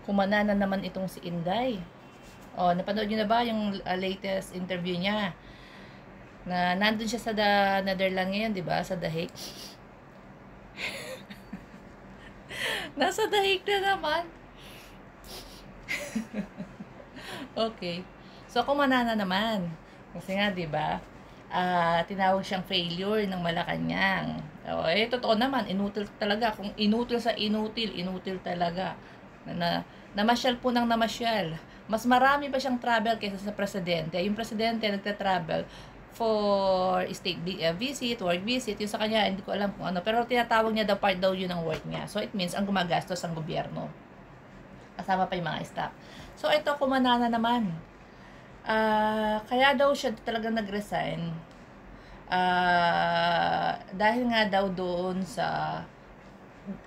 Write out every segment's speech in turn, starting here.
kumana na naman itong si Inday. Oh, napanood niyo na ba yung latest interview niya? Na nandun siya sa Netherlands ngayon, 'di ba? Sa The Hague. Nasa The Hague na naman. Okay. So kumana na naman. Kasi nga, 'di ba? Tinawag siyang failure ng Malacanang. Totoo naman, inutil talaga. Kung inutil sa inutil, inutil talaga. Namasyal po ng namasyal. Mas marami pa siyang travel kaysa sa presidente. Yung presidente nagta-travel for state visit, work visit. Yung sa kanya, hindi ko alam kung ano. Pero tinatawag niya daw, part daw yun ng work niya. So, it means, ang gumagastos ang gobyerno. Kasama pa yung mga staff. So, ito, kumana na naman. Kaya daw siya talaga nag-resign. Dahil nga daw doon sa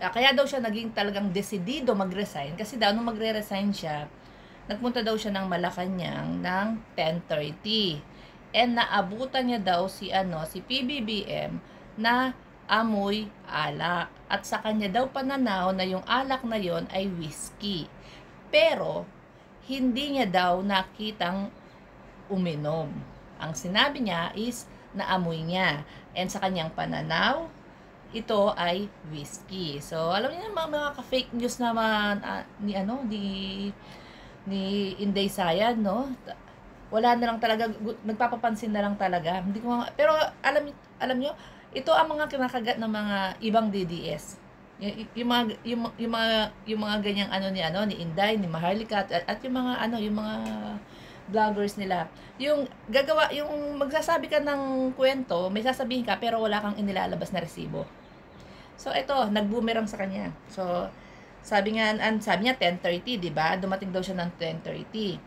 kaya daw siya naging talagang desidido mag-resign kasi daw nung magre-resign siya, nagpunta daw siya ng Malacanang ng 10:30. And naabutan niya daw si PBBM na amoy alak. At sa kanya daw pananaw na yung alak na yon ay whiskey. Pero hindi niya daw nakitang uminom. Ang sinabi niya is naamoy niya. And sa kanyang pananaw, ito ay whiskey. So, alam niyo mga ka-fake news naman ni Inday Sayad, no? Wala na lang talaga, nagpapapansin na lang talaga. Hindi ko pero alam niyo, ito ang mga kinakagat ng mga ibang DDS. Yung mga ganyang ni Inday, ni Maharlika at yung mga vloggers nila. Yung magsasabi ka ng kwento, may sasabihin ka pero wala kang inilalabas na resibo. So ito, nag-boomerang sa kanya. So sabi niya 10:30, 'di ba? Dumating daw siya ng 10:30.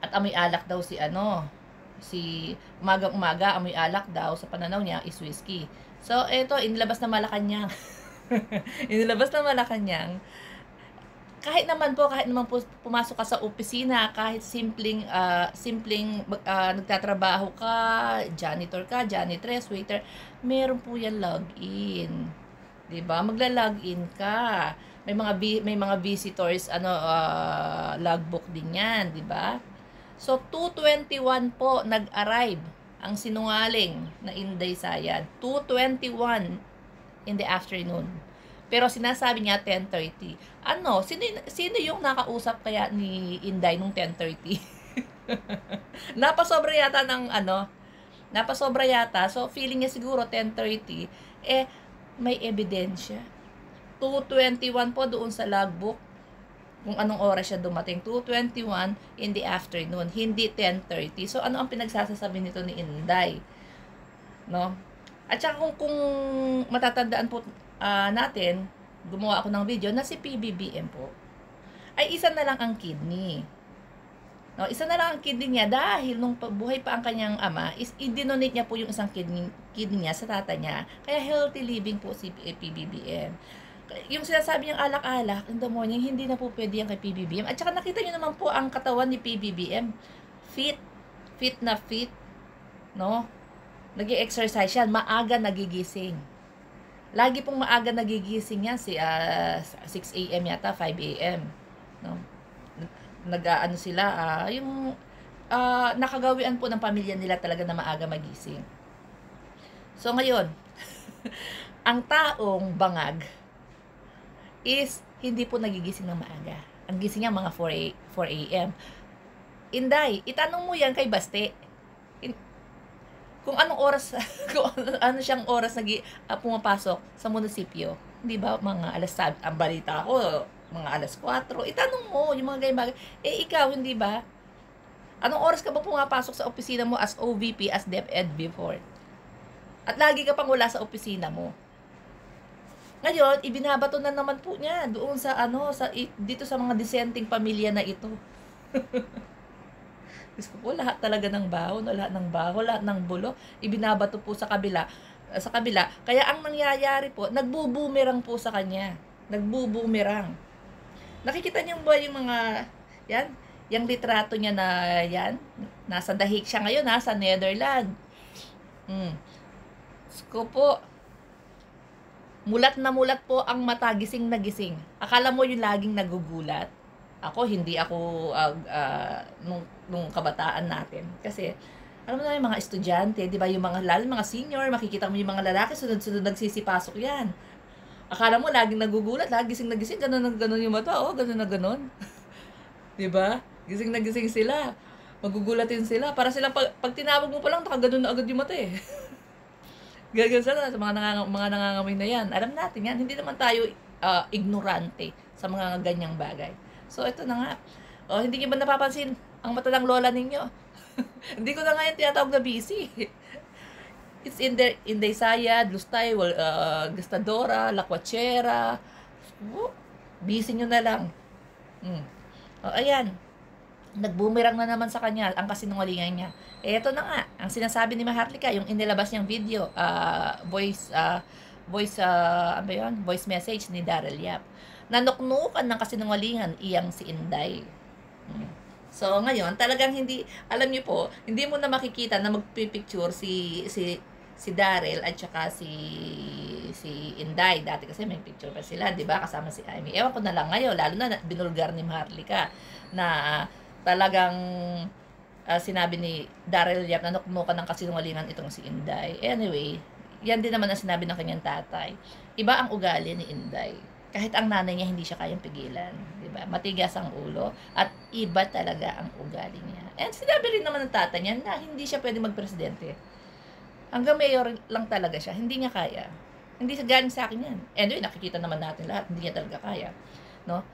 At amoy alak daw si umaga amoy alak daw sa pananaw niya is whiskey. So ito, inilabas na Malacanang. Inilabas na Malacanang. Kahit naman po pumasok ka sa opisina, kahit simpleng nagtatrabaho ka, janitor ka, janitress, waiter, meron po yan login. 'Di ba? Magla-login ka. May mga visitors logbook din 'yan, 'di ba? So 2:21 po nag-arrive ang sinungaling na Inday Sayad. 2:21 in the afternoon. Pero sinasabi niya 10:30. Sino yung nakausap kaya ni Inday nung 10:30? Napasobra yata. So feeling niya siguro 10:30 may ebidensya. 2:21 po doon sa logbook kung anong oras siya dumating. 2:21 in the afternoon, hindi 10:30. So ano ang pinagsasasabi nito ni Inday? No? At saka kung matatandaan po natin, gumawa ako ng video na si PBBM po ay isa na lang ang kidney. No, isa na lang ang kidney niya dahil nung buhay pa ang kanyang ama is i-donate niya po yung isang kidney niya sa tata niya. Kaya healthy living po si PBBM. Yung sinasabi niyang alak-alak in the morning, hindi na po pwede yan kay PBBM. At saka nakita niyo naman po ang katawan ni PBBM. Fit na fit. No? Nag-i-exercise yan. Maaga nagigising. Lagi pong maaga nagigising yan. 6 a.m. yata, 5 a.m. No? Nakagawian po ng pamilya nila talaga na maaga magising. So ngayon, ang taong bangag is hindi po nagigising ng maaga. Ang gising niya mga 4 a.m. Inday, itanong mo yan kay Baste. Kung anong oras, kung ano siyang oras pumapasok sa munisipyo. Di ba, mga alas, ang balita ko, mga alas 4. Itanong mo yung mga bagay. Ikaw, hindi ba? Anong oras ka ba pumapasok sa opisina mo as OVP, as DepEd before? At lagi ka pang wala sa opisina mo. Ngayon, ibinabato na naman po niya doon dito sa mga dissenting pamilya na ito. Gusto po, lahat talaga ng baho, lahat ng bulo, ibinabato po sa kabila. Kaya ang nangyayari po, nagbo-boomerang po sa kanya. Nagbo-boomerang. Nakikita niyo ba yung mga, yung litrato niya na nasa The Hague siya ngayon, sa Netherlands. Gusto po, Mulat na mulat po ang mata, gising na gising. Akala mo yung laging nagugulat? Ako, hindi ako nung kabataan natin. Kasi, alam mo na yung mga estudyante, di ba, yung mga, lalo mga senior, makikita mo yung mga lalaki, sunod-sunod nagsisipasok yan. Akala mo laging nagugulat, lagi gising na gising, ganun na ganun yung mata, oh, ganun na ganun. Di ba? Gising na gising sila. Magugulatin sila. Para silang, pag tinawag mo pa lang, nakaganon na agad yung mata eh. Ganyan sila sa mga nangangamoy na yan. Alam natin yan, hindi naman tayo ignorante sa mga ganyang bagay. So, ito na nga. O, hindi niyo ba napapansin ang mata ng lola ninyo? Hindi ko na nga yan tinatawag na busy. It's Inday Sayad, Lustay, Gastadora, Lacuachera. Busy nyo na lang. O, ayan. Nag-boomerang na naman sa kanya ang kasinungalingan niya. Eto na nga, ang sinasabi ni Maharlika, yung inilabas niyang video, voice message ni Daryl Yap. Nanuknukan ng kasinungalingan iyang si Inday. So, ngayon, talagang hindi, alam niyo po, hindi mo na makikita na magpipicture si Daryl at saka si Inday. Dati kasi may picture pa sila, di ba? Kasama si Amy. Ewan ko na lang ngayon, lalo na binulgar ni Maharlika na talagang sinabi ni Daryl Yap na nuknukan ng kasinungalingan itong si Inday. Anyway, yan din naman ang sinabi ng kanyang tatay. Iba ang ugali ni Inday. Kahit ang nanay niya hindi siya kayang pigilan, di ba? Matigas ang ulo at iba talaga ang ugali niya. And sinabi rin naman ng tatay niya na hindi siya pwedeng magpresidente. Hanggang mayor lang talaga siya, hindi niya kaya. Hindi sa galing sa akin yan. Anyway, nakikita naman natin lahat, hindi niya talaga kaya. No?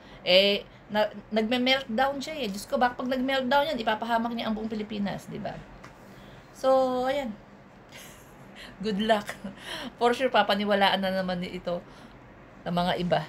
Nagme-meltdown siya eh. Diyos ko, baka pag nag-meltdown yan, ipapahamak niya ang buong Pilipinas, di ba? So, ayan. Good luck. For sure, papaniwalaan na naman ito ng mga iba.